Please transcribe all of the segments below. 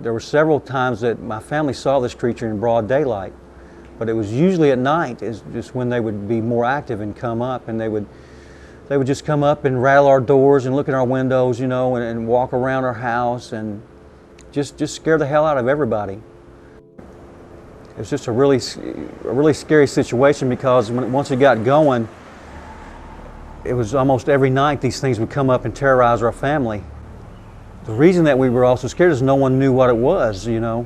there were several times that my family saw this creature in broad daylight, but it was usually at night, is just when they would be more active and come up, and they would just come up and rattle our doors and look in our windows, you know, and walk around our house and just scare the hell out of everybody. It was just a really scary situation, because once it got going, it was almost every night these things would come up and terrorize our family. The reason that we were also scared is no one knew what it was, you know.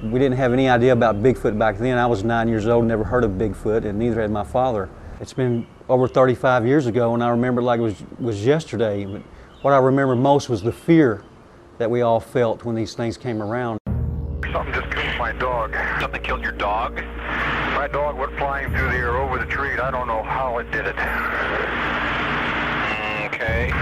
We didn't have any idea about Bigfoot back then. I was 9 years old, never heard of Bigfoot, and neither had my father. It's been over 35 years ago, and I remember it like it was yesterday. But what I remember most was the fear that we all felt when these things came around. Something just killed my dog. Something killed your dog? My dog went flying through the air over the tree. I don't know how it did it. Okay.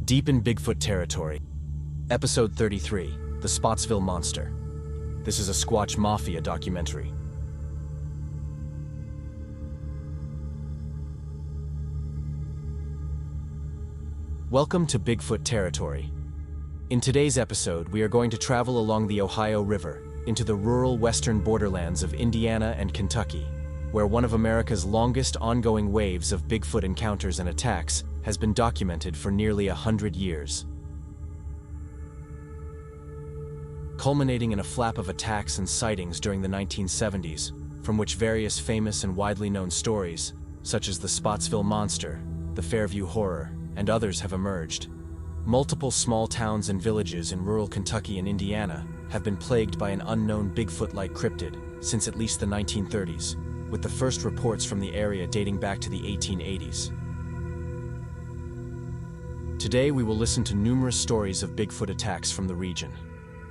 Deep in Bigfoot territory. Episode 33, The Spottsville Monster. This is a Squatch Mafia documentary. Welcome to Bigfoot territory. In today's episode, we are going to travel along the Ohio River into the rural western borderlands of Indiana and Kentucky, where one of America's longest ongoing waves of Bigfoot encounters and attacks has been documented for nearly 100 years. Culminating in a flap of attacks and sightings during the 1970s, from which various famous and widely known stories, such as the Spottsville Monster, the Fairview Horror, and others have emerged. Multiple small towns and villages in rural Kentucky and Indiana have been plagued by an unknown Bigfoot-like cryptid since at least the 1930s, with the first reports from the area dating back to the 1880s. Today we will listen to numerous stories of Bigfoot attacks from the region.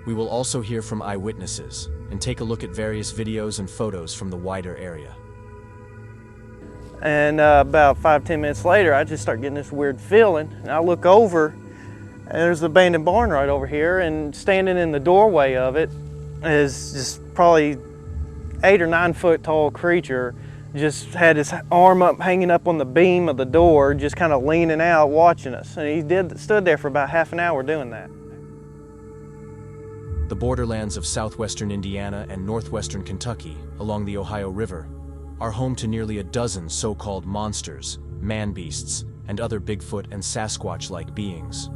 We will also hear from eyewitnesses and take a look at various videos and photos from the wider area. And about 5-10 minutes later, I just start getting this weird feeling, and I look over, and there's the abandoned barn right over here, and standing in the doorway of it is just probably 8 or 9 foot tall creature. Just had his arm up, hanging up on the beam of the door, just kind of leaning out, watching us. And he stood there for about half an hour doing that. The borderlands of southwestern Indiana and northwestern Kentucky, along the Ohio River, are home to nearly a dozen so-called monsters, man-beasts, and other Bigfoot and Sasquatch-like beings.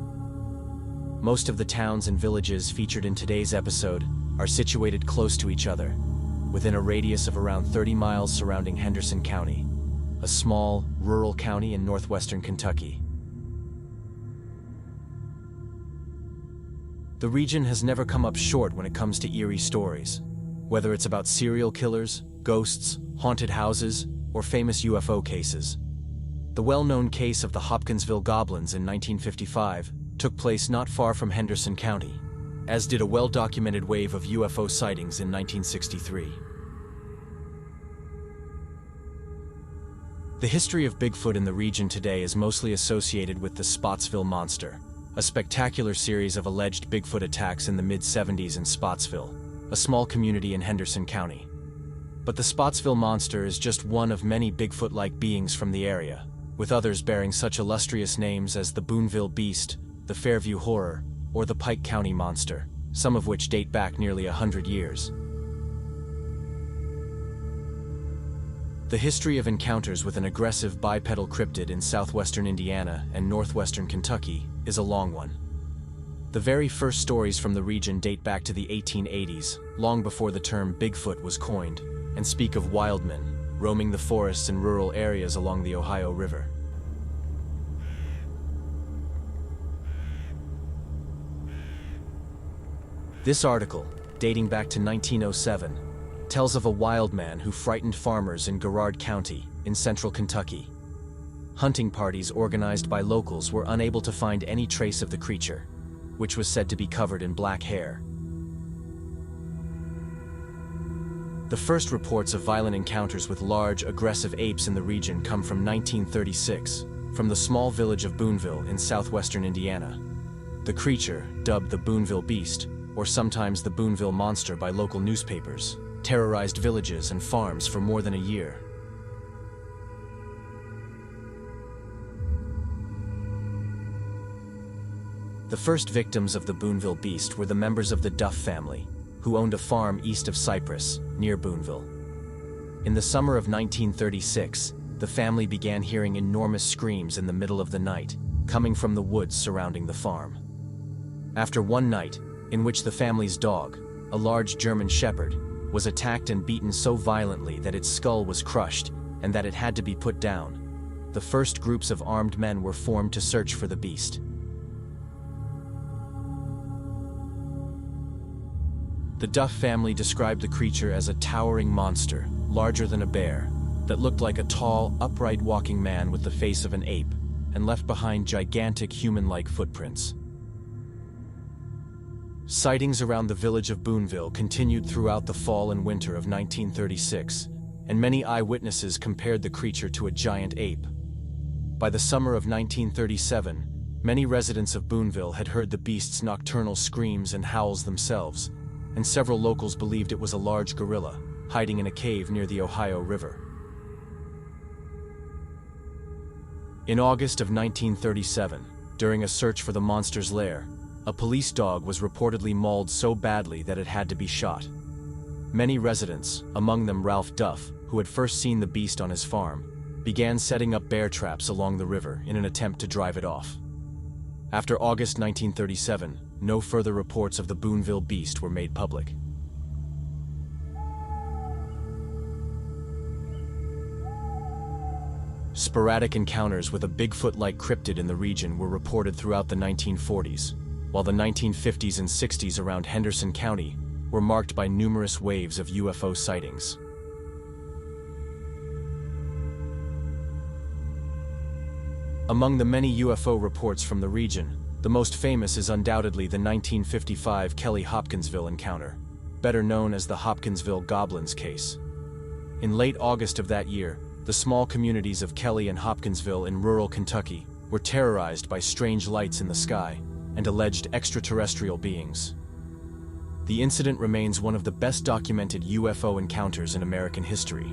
Most of the towns and villages featured in today's episode are situated close to each other, within a radius of around 30 miles surrounding Henderson County, a small, rural county in northwestern Kentucky. The region has never come up short when it comes to eerie stories, whether it's about serial killers, ghosts, haunted houses, or famous UFO cases. The well-known case of the Hopkinsville goblins in 1955 took place not far from Henderson County, as did a well-documented wave of UFO sightings in 1963. The history of Bigfoot in the region today is mostly associated with the Spottsville Monster, a spectacular series of alleged Bigfoot attacks in the mid-70s in Spottsville, a small community in Henderson County. But the Spottsville Monster is just one of many Bigfoot-like beings from the area, with others bearing such illustrious names as the Booneville Beast, the Fairview Horror, or the Pike County Monster, some of which date back nearly 100 years. The history of encounters with an aggressive bipedal cryptid in southwestern Indiana and northwestern Kentucky is a long one. The very first stories from the region date back to the 1880s, long before the term Bigfoot was coined, and speak of wild men roaming the forests and rural areas along the Ohio River. This article, dating back to 1907, tells of a wild man who frightened farmers in Garrard County in central Kentucky. Hunting parties organized by locals were unable to find any trace of the creature, which was said to be covered in black hair. The first reports of violent encounters with large, aggressive apes in the region come from 1936, from the small village of Booneville in southwestern Indiana. The creature, dubbed the Booneville Beast, or sometimes the Booneville Monster by local newspapers, terrorized villages and farms for more than a year. The first victims of the Booneville Beast were the members of the Duff family, who owned a farm east of Cypress, near Booneville. In the summer of 1936, the family began hearing enormous screams in the middle of the night, coming from the woods surrounding the farm. After one night, in which the family's dog, a large German Shepherd, was attacked and beaten so violently that its skull was crushed and that it had to be put down, the first groups of armed men were formed to search for the beast. The Duff family described the creature as a towering monster, larger than a bear, that looked like a tall, upright walking man with the face of an ape, and left behind gigantic human-like footprints. Sightings around the village of Booneville continued throughout the fall and winter of 1936, and many eyewitnesses compared the creature to a giant ape. By the summer of 1937, many residents of Booneville had heard the beast's nocturnal screams and howls themselves, and several locals believed it was a large gorilla, hiding in a cave near the Ohio River. In August of 1937, during a search for the monster's lair, a police dog was reportedly mauled so badly that it had to be shot. Many residents, among them Ralph Duff, who had first seen the beast on his farm, began setting up bear traps along the river in an attempt to drive it off. After August 1937, no further reports of the Booneville Beast were made public. Sporadic encounters with a Bigfoot-like cryptid in the region were reported throughout the 1940s, while the 1950s and 60s around Henderson County were marked by numerous waves of UFO sightings. Among the many UFO reports from the region, the most famous is undoubtedly the 1955 Kelly-Hopkinsville encounter, better known as the Hopkinsville Goblins case. In late August of that year, the small communities of Kelly and Hopkinsville in rural Kentucky were terrorized by strange lights in the sky and alleged extraterrestrial beings. The incident remains one of the best documented UFO encounters in American history.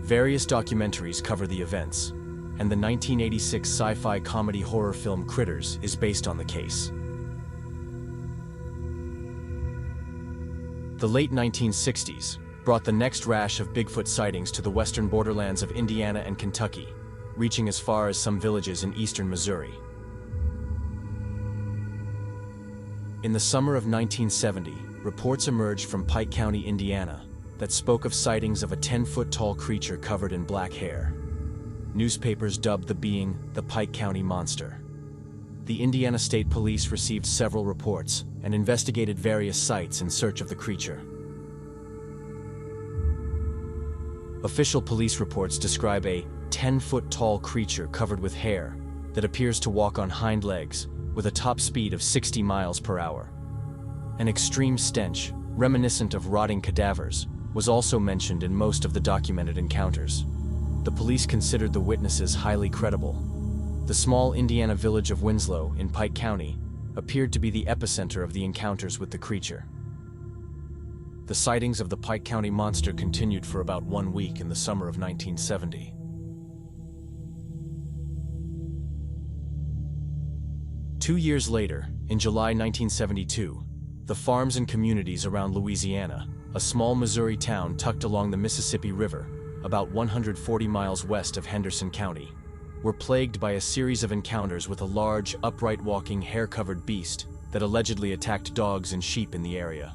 Various documentaries cover the events, and the 1986 sci-fi comedy horror film Critters is based on the case. The late 1960s brought the next rash of Bigfoot sightings to the western borderlands of Indiana and Kentucky, reaching as far as some villages in eastern Missouri. In the summer of 1970, reports emerged from Pike County, Indiana, that spoke of sightings of a 10-foot-tall creature covered in black hair. Newspapers dubbed the being the Pike County Monster. The Indiana State Police received several reports and investigated various sites in search of the creature. Official police reports describe a 10-foot-tall creature covered with hair that appears to walk on hind legs with a top speed of 60 miles per hour. An extreme stench, reminiscent of rotting cadavers, was also mentioned in most of the documented encounters. The police considered the witnesses highly credible. The small Indiana village of Winslow in Pike County appeared to be the epicenter of the encounters with the creature. The sightings of the Pike County monster continued for about 1 week in the summer of 1970. Two years later, in July 1972, the farms and communities around Louisiana, a small Missouri town tucked along the Mississippi River, about 140 miles west of Henderson County, were plagued by a series of encounters with a large, upright-walking, hair-covered beast that allegedly attacked dogs and sheep in the area.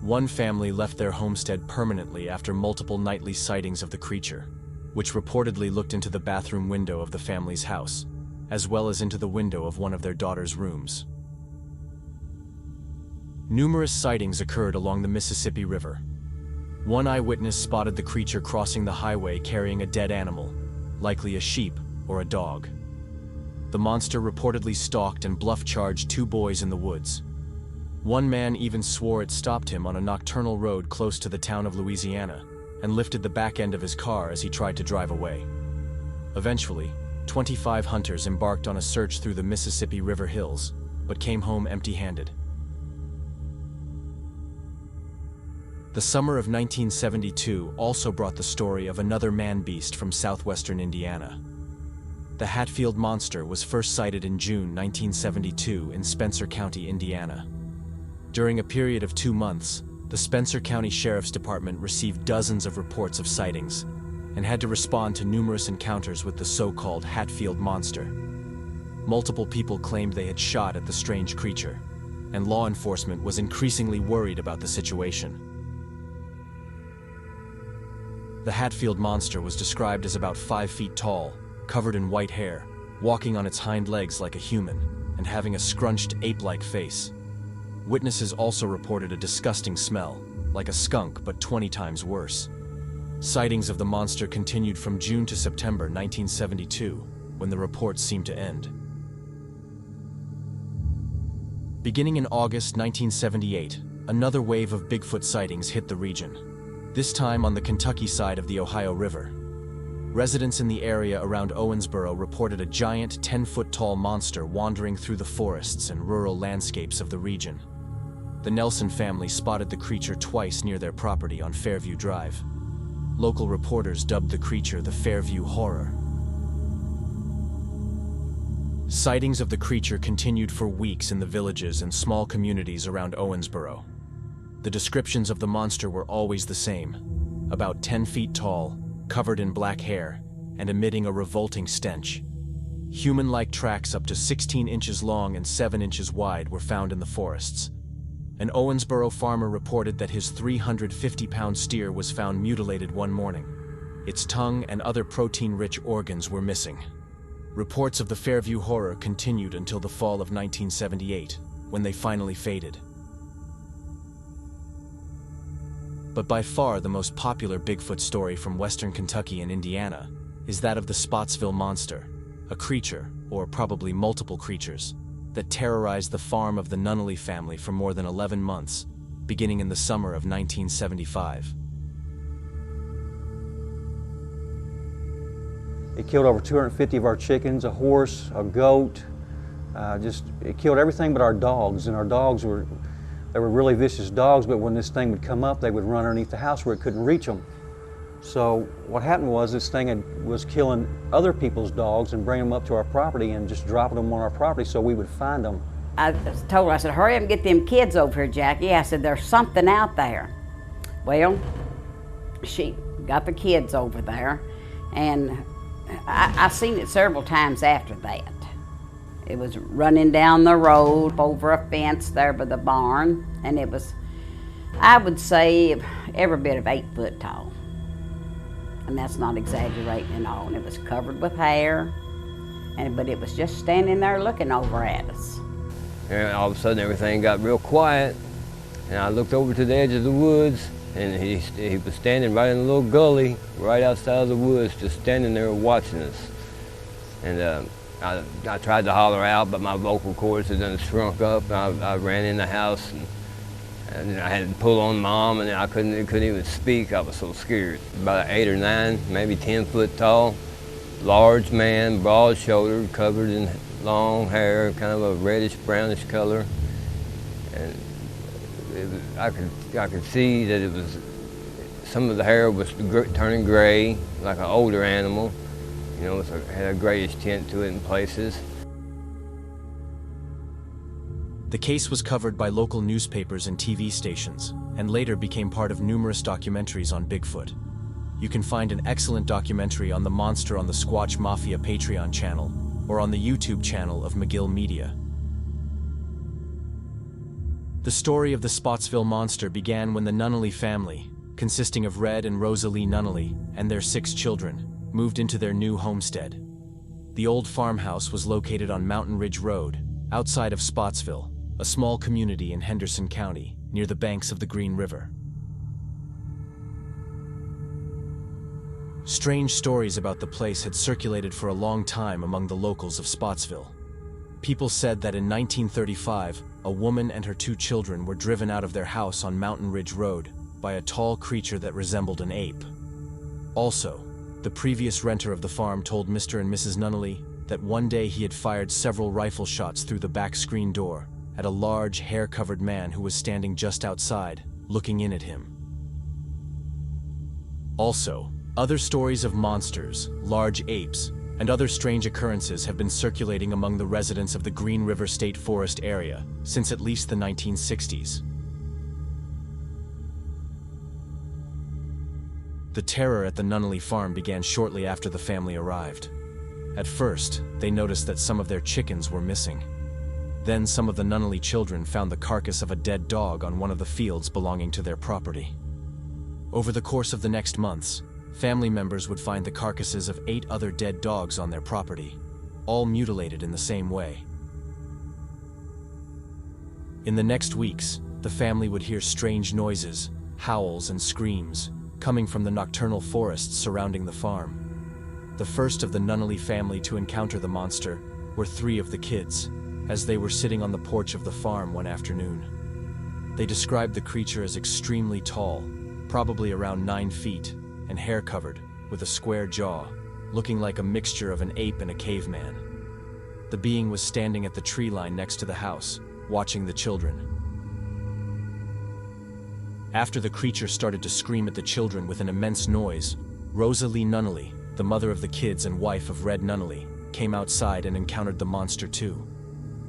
One family left their homestead permanently after multiple nightly sightings of the creature, which reportedly looked into the bathroom window of the family's house, as well as into the window of one of their daughter's rooms. Numerous sightings occurred along the Mississippi River. One eyewitness spotted the creature crossing the highway carrying a dead animal, likely a sheep or a dog. The monster reportedly stalked and bluff-charged 2 boys in the woods. One man even swore it stopped him on a nocturnal road close to the town of Louisiana and lifted the back end of his car as he tried to drive away. Eventually, 25 hunters embarked on a search through the Mississippi River hills, but came home empty-handed. The summer of 1972 also brought the story of another man-beast from southwestern Indiana. The Hatfield monster was first sighted in June 1972 in Spencer County, Indiana. During a period of 2 months, the Spencer County Sheriff's Department received dozens of reports of sightings and had to respond to numerous encounters with the so-called Hatfield monster. Multiple people claimed they had shot at the strange creature, and law enforcement was increasingly worried about the situation. The Hatfield monster was described as about 5 feet tall, covered in white hair, walking on its hind legs like a human, and having a scrunched ape-like face. Witnesses also reported a disgusting smell, like a skunk but 20 times worse. Sightings of the monster continued from June to September 1972, when the reports seemed to end. Beginning in August 1978, another wave of Bigfoot sightings hit the region, this time on the Kentucky side of the Ohio River. Residents in the area around Owensboro reported a giant 10-foot-tall monster wandering through the forests and rural landscapes of the region. The Nelson family spotted the creature twice near their property on Fairview Drive. Local reporters dubbed the creature the Fairview Horror. Sightings of the creature continued for weeks in the villages and small communities around Owensboro. The descriptions of the monster were always the same: about 10 feet tall, covered in black hair, and emitting a revolting stench. Human-like tracks up to 16 inches long and 7 inches wide were found in the forests. An Owensboro farmer reported that his 350-pound steer was found mutilated one morning. Its tongue and other protein-rich organs were missing. Reports of the Fairview Horror continued until the fall of 1978, when they finally faded. But by far the most popular Bigfoot story from western Kentucky and Indiana is that of the Spottsville monster, a creature, or probably multiple creatures, that terrorized the farm of the Nunnally family for more than 11 months, beginning in the summer of 1975. It killed over 250 of our chickens, a horse, a goat. It killed everything but our dogs, and our dogs were really vicious dogs, but when this thing would come up, they would run underneath the house where it couldn't reach them. So what happened was this thing was killing other people's dogs and bringing them up to our property and just dropping them on our property so we would find them. I told her, I said, hurry up and get them kids over here, Jackie. I said, there's something out there. Well, she got the kids over there, and I seen it several times after that. It was running down the road over a fence there by the barn, and it was, I would say, every bit of 8 foot tall. And that's not exaggerating at all. And it was covered with hair, but it was just standing there looking over at us. And all of a sudden everything got real quiet, and I looked over to the edge of the woods, and he was standing right in a little gully right outside of the woods, just standing there watching us. And I tried to holler out, but my vocal cords had done shrunk up, and I ran in the house, and I had to pull on Mom, and I couldn't even speak. I was so scared. About 8 or 9, maybe 10 foot tall, large man, broad-shouldered, covered in long hair, kind of a reddish brownish color, and I could see that it was, some of the hair was turning gray, like an older animal. You know, it had a grayish tint to it in places. The case was covered by local newspapers and TV stations, and later became part of numerous documentaries on Bigfoot. You can find an excellent documentary on the monster on the Squatch Mafia Patreon channel, or on the YouTube channel of McGill Media. The The story of the Spottsville monster began when the Nunnally family, consisting of Red and Rosalie Nunnally and their 6 children, moved into their new homestead. The old farmhouse was located on Mountain Ridge Road, outside of Spotsville, a small community in Henderson County, near the banks of the Green River. Strange stories about the place had circulated for a long time among the locals of Spottsville. People said that in 1935, a woman and her 2 children were driven out of their house on Mountain Ridge Road by a tall creature that resembled an ape. Also, the previous renter of the farm told Mr. and Mrs. Nunnally that one day he had fired several rifle shots through the back screen door at a large, hair-covered man who was standing just outside, looking in at him. Also, other stories of monsters, large apes, and other strange occurrences have been circulating among the residents of the Green River State Forest area since at least the 1960s. The terror at the Nunnally farm began shortly after the family arrived. At first, they noticed that some of their chickens were missing. Then some of the Nunnally children found the carcass of a dead dog on one of the fields belonging to their property. Over the course of the next months, family members would find the carcasses of 8 other dead dogs on their property, all mutilated in the same way. In the next weeks, the family would hear strange noises, howls and screams, coming from the nocturnal forests surrounding the farm. The first of the Nunnally family to encounter the monster were 3 of the kids, as they were sitting on the porch of the farm one afternoon. They described the creature as extremely tall, probably around 9 feet, and hair-covered, with a square jaw, looking like a mixture of an ape and a caveman. The being was standing at the tree line next to the house, watching the children. After the creature started to scream at the children with an immense noise, Rosalie Nunnally, the mother of the kids and wife of Red Nunnally, came outside and encountered the monster too.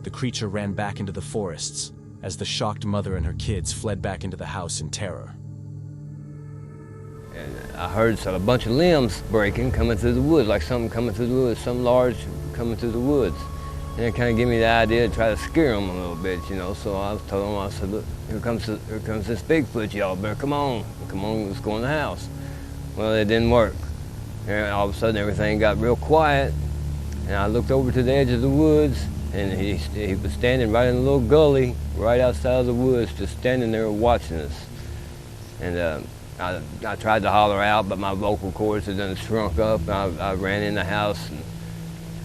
The creature ran back into the forests, as the shocked mother and her kids fled back into the house in terror. And I heard a bunch of limbs breaking, coming through the woods, like something coming through the woods, something large coming through the woods. And it kind of gave me the idea to try to scare them a little bit, you know. So I told them, I said, look, here comes this Bigfoot, y'all better come on, let's go in the house. Well, it didn't work. And all of a sudden, everything got real quiet, and I looked over to the edge of the woods, and he was standing right in a little gully, right outside of the woods, just standing there watching us. And I tried to holler out, but my vocal cords had done shrunk up. I ran in the house,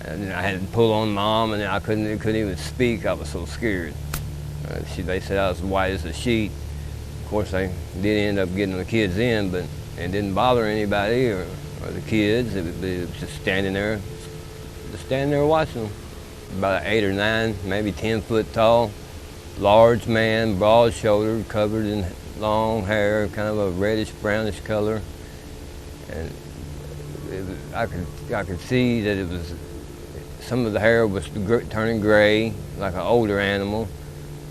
and I had to pull on Mom, and I couldn't even speak. I was so scared. They said I was white as a sheet. Of course, I did end up getting the kids in, but it didn't bother anybody or the kids. It was just standing there watching them. About 8 or 9, maybe 10 foot tall, large man, broad-shouldered, covered in long hair, kind of a reddish brownish color, and I could see that it was, some of the hair was turning gray, like an older animal,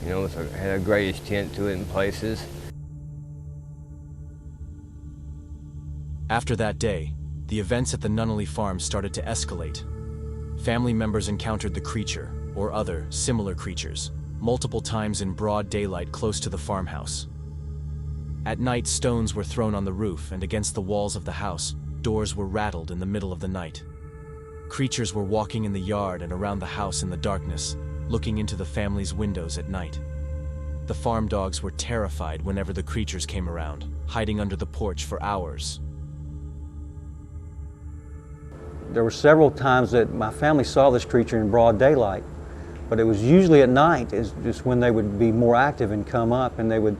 you know, it had a grayish tint to it in places. After that day, the events at the Nunnally farm started to escalate. Family members encountered the creature, or other similar creatures, multiple times in broad daylight close to the farmhouse. At night, stones were thrown on the roof and against the walls of the house. Doors were rattled in the middle of the night. Creatures were walking in the yard and around the house in the darkness, looking into the family's windows at night. The farm dogs were terrified whenever the creatures came around, hiding under the porch for hours. There were several times that my family saw this creature in broad daylight, but it was usually at night, is just when they would be more active and come up, and they would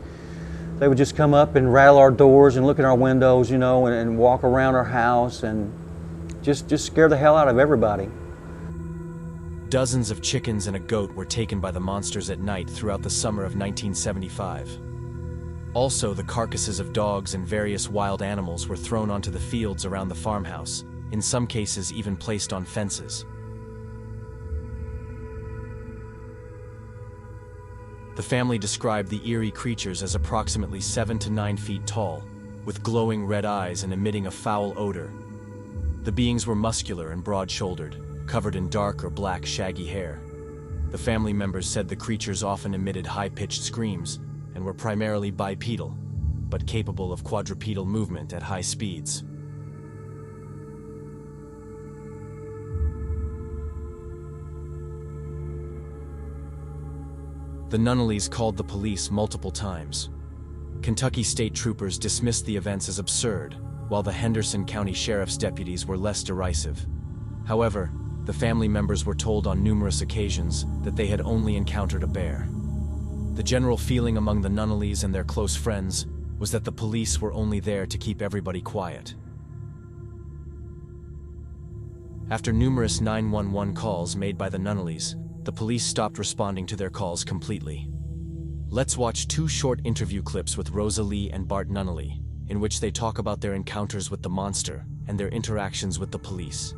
just come up and rattle our doors and look at our windows, you know, and walk around our house and just scare the hell out of everybody. Dozens of chickens and a goat were taken by the monsters at night throughout the summer of 1975. Also, the carcasses of dogs and various wild animals were thrown onto the fields around the farmhouse, in some cases even placed on fences. The family described the eerie creatures as approximately 7 to 9 feet tall, with glowing red eyes and emitting a foul odor. The beings were muscular and broad-shouldered, covered in dark or black shaggy hair. The family members said the creatures often emitted high-pitched screams and were primarily bipedal, but capable of quadrupedal movement at high speeds. The Nunnallys called the police multiple times. Kentucky state troopers dismissed the events as absurd, while the Henderson County Sheriff's deputies were less derisive. However, the family members were told on numerous occasions that they had only encountered a bear. The general feeling among the Nunnallys and their close friends was that the police were only there to keep everybody quiet. After numerous 911 calls made by the Nunnallys, the police stopped responding to their calls completely. Let's watch 2 short interview clips with Rosa Lee and Bart Nunnally, in which they talk about their encounters with the monster and their interactions with the police.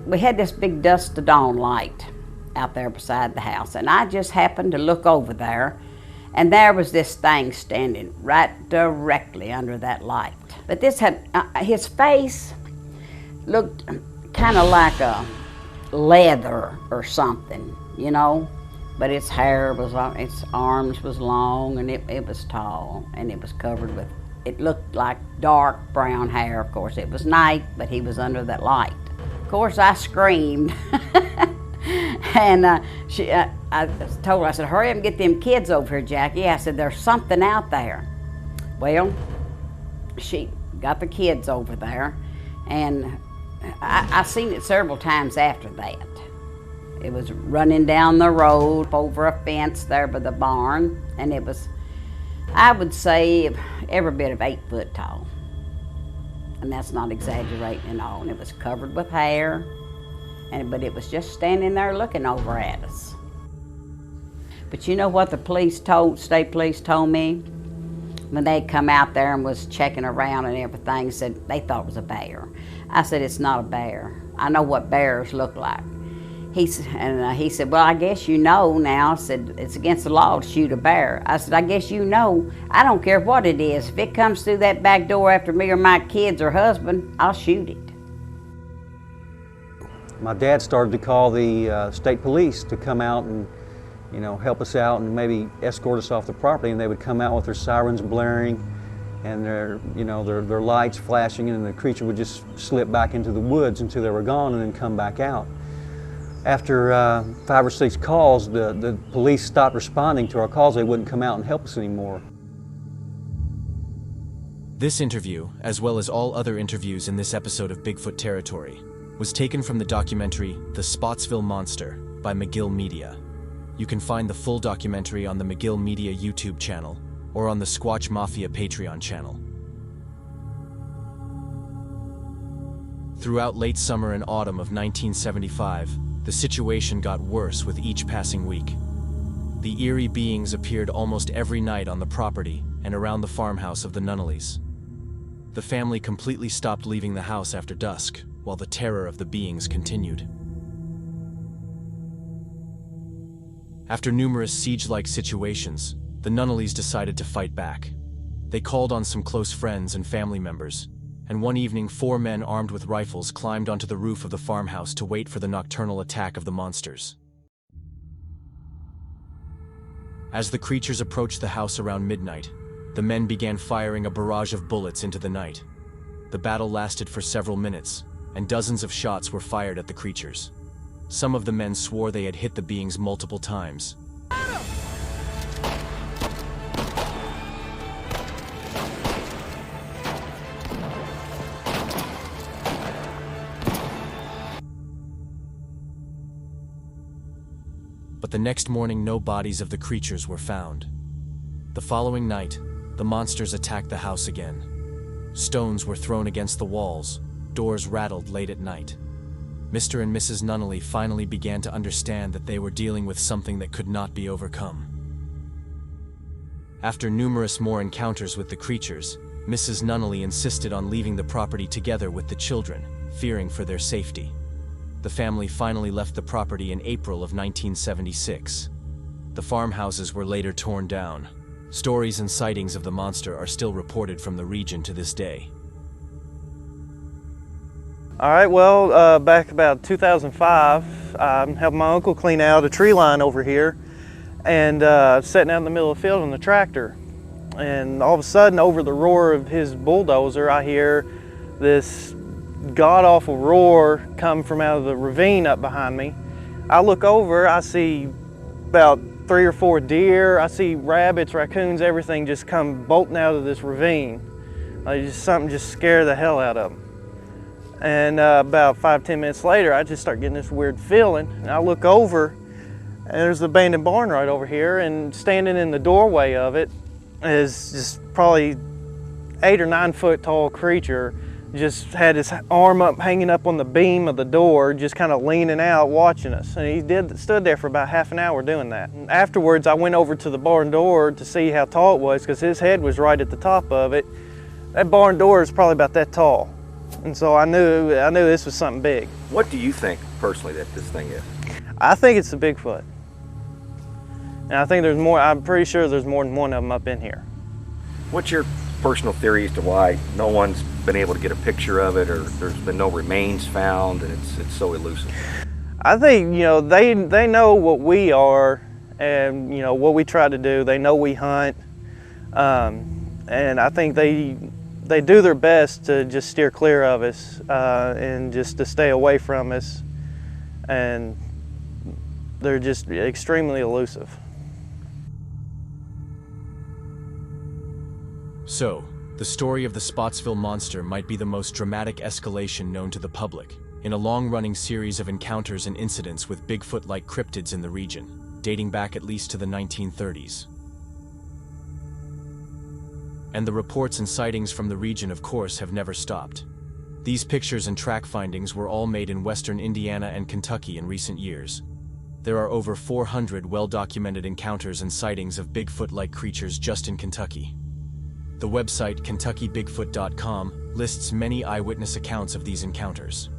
We had this big dusk to dawn light out there beside the house, and I just happened to look over there, and there was this thing standing right directly under that light. But this had, his face looked kind of like a leather or something, you know, but its hair was long, its arms was long, and it was tall, and it was covered with, it looked like dark brown hair. Of course, it was night, but he was under that light. Of course, I screamed, and I told her, I said, hurry up and get them kids over here, Jackie. I said, there's something out there. Well, she got the kids over there, and I seen it several times after that. It was running down the road over a fence there by the barn, and it was, I would say, every bit of 8 foot tall. And that's not exaggerating at all. And it was covered with hair, but it was just standing there looking over at us. But you know what the state police told me? When they come out there and was checking around and everything, said they thought it was a bear. I said, it's not a bear. I know what bears look like. He said, well, I guess you know now. I said, it's against the law to shoot a bear. I said, I guess you know. I don't care what it is. If it comes through that back door after me or my kids or husband, I'll shoot it. My dad started to call the state police to come out and, you know, help us out and maybe escort us off the property. And they would come out with their sirens blaring and their lights flashing, and the creature would just slip back into the woods until they were gone and then come back out. After 5 or 6 calls, the police stopped responding to our calls. They wouldn't come out and help us anymore. This interview, as well as all other interviews in this episode of Bigfoot Territory, was taken from the documentary The Spottsville Monster by McGill Media. You can find the full documentary on the McGill Media YouTube channel or on the Squatch Mafia Patreon channel. Throughout late summer and autumn of 1975, the situation got worse with each passing week. The eerie beings appeared almost every night on the property and around the farmhouse of the Nunnallys. The family completely stopped leaving the house after dusk, while the terror of the beings continued. After numerous siege-like situations, the Nunnallys decided to fight back. They called on some close friends and family members, and one evening 4 men armed with rifles climbed onto the roof of the farmhouse to wait for the nocturnal attack of the monsters. As the creatures approached the house around midnight, the men began firing a barrage of bullets into the night. The battle lasted for several minutes, and dozens of shots were fired at the creatures. Some of the men swore they had hit the beings multiple times. But the next morning, no bodies of the creatures were found. The following night, the monsters attacked the house again. Stones were thrown against the walls, doors rattled late at night. Mr. and Mrs. Nunnally finally began to understand that they were dealing with something that could not be overcome. After numerous more encounters with the creatures, Mrs. Nunnally insisted on leaving the property together with the children, fearing for their safety. The family finally left the property in April of 1976. The farmhouses were later torn down. Stories and sightings of the monster are still reported from the region to this day. All right, well, back about 2005, I helped my uncle clean out a tree line over here and sitting out in the middle of the field on the tractor. And all of a sudden, over the roar of his bulldozer, I hear this god-awful roar come from out of the ravine up behind me. I look over, I see about 3 or 4 deer, I see rabbits, raccoons, everything just come bolting out of this ravine. Something just scared the hell out of them. And about 5-10 minutes later, I just start getting this weird feeling, and I look over, and there's the abandoned barn right over here, and standing in the doorway of it is just probably 8 or 9 foot tall creature. Just had his arm up, hanging up on the beam of the door, just kind of leaning out, watching us. And he stood there for about half an hour doing that. And afterwards, I went over to the barn door to see how tall it was, because his head was right at the top of it. That barn door is probably about that tall. And so I knew this was something big. What do you think personally that this thing is? I think it's a Bigfoot. And I think there's more, I'm pretty sure there's more than one of them up in here. What's your personal theory as to why no one's been able to get a picture of it, or there's been no remains found, and it's so elusive? I think, they know what we are, and what we try to do. They know we hunt, and I think they do their best to just steer clear of us and just to stay away from us, and they're just extremely elusive. So, the story of the Spottsville monster might be the most dramatic escalation known to the public, in a long-running series of encounters and incidents with Bigfoot-like cryptids in the region, dating back at least to the 1930s. And the reports and sightings from the region, of course, have never stopped. These pictures and track findings were all made in western Indiana and Kentucky in recent years. There are over 400 well-documented encounters and sightings of Bigfoot-like creatures just in Kentucky. The website KentuckyBigfoot.com lists many eyewitness accounts of these encounters.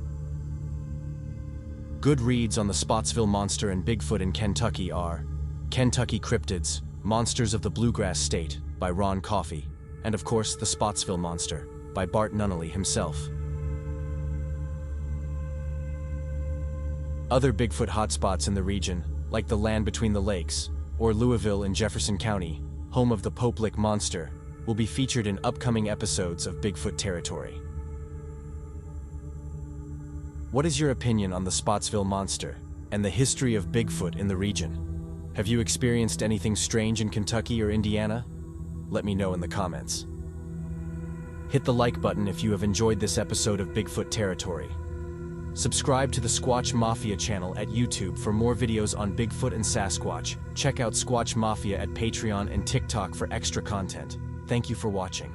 Good reads on the Spottsville monster and Bigfoot in Kentucky are Kentucky Cryptids, Monsters of the Bluegrass State by Ron Coffey, and of course The Spottsville Monster by Bart Nunnally himself. Other Bigfoot hotspots in the region, like the Land Between the Lakes, or Louisville in Jefferson County, home of the Pope Lick Monster, will be featured in upcoming episodes of Bigfoot Territory. What is your opinion on the Spottsville monster and the history of Bigfoot in the region? Have you experienced anything strange in Kentucky or Indiana? Let me know in the comments. Hit the like button if you have enjoyed this episode of Bigfoot Territory. Subscribe to the Squatch Mafia channel at YouTube for more videos on Bigfoot and Sasquatch. Check out Squatch Mafia at Patreon and TikTok for extra content. Thank you for watching.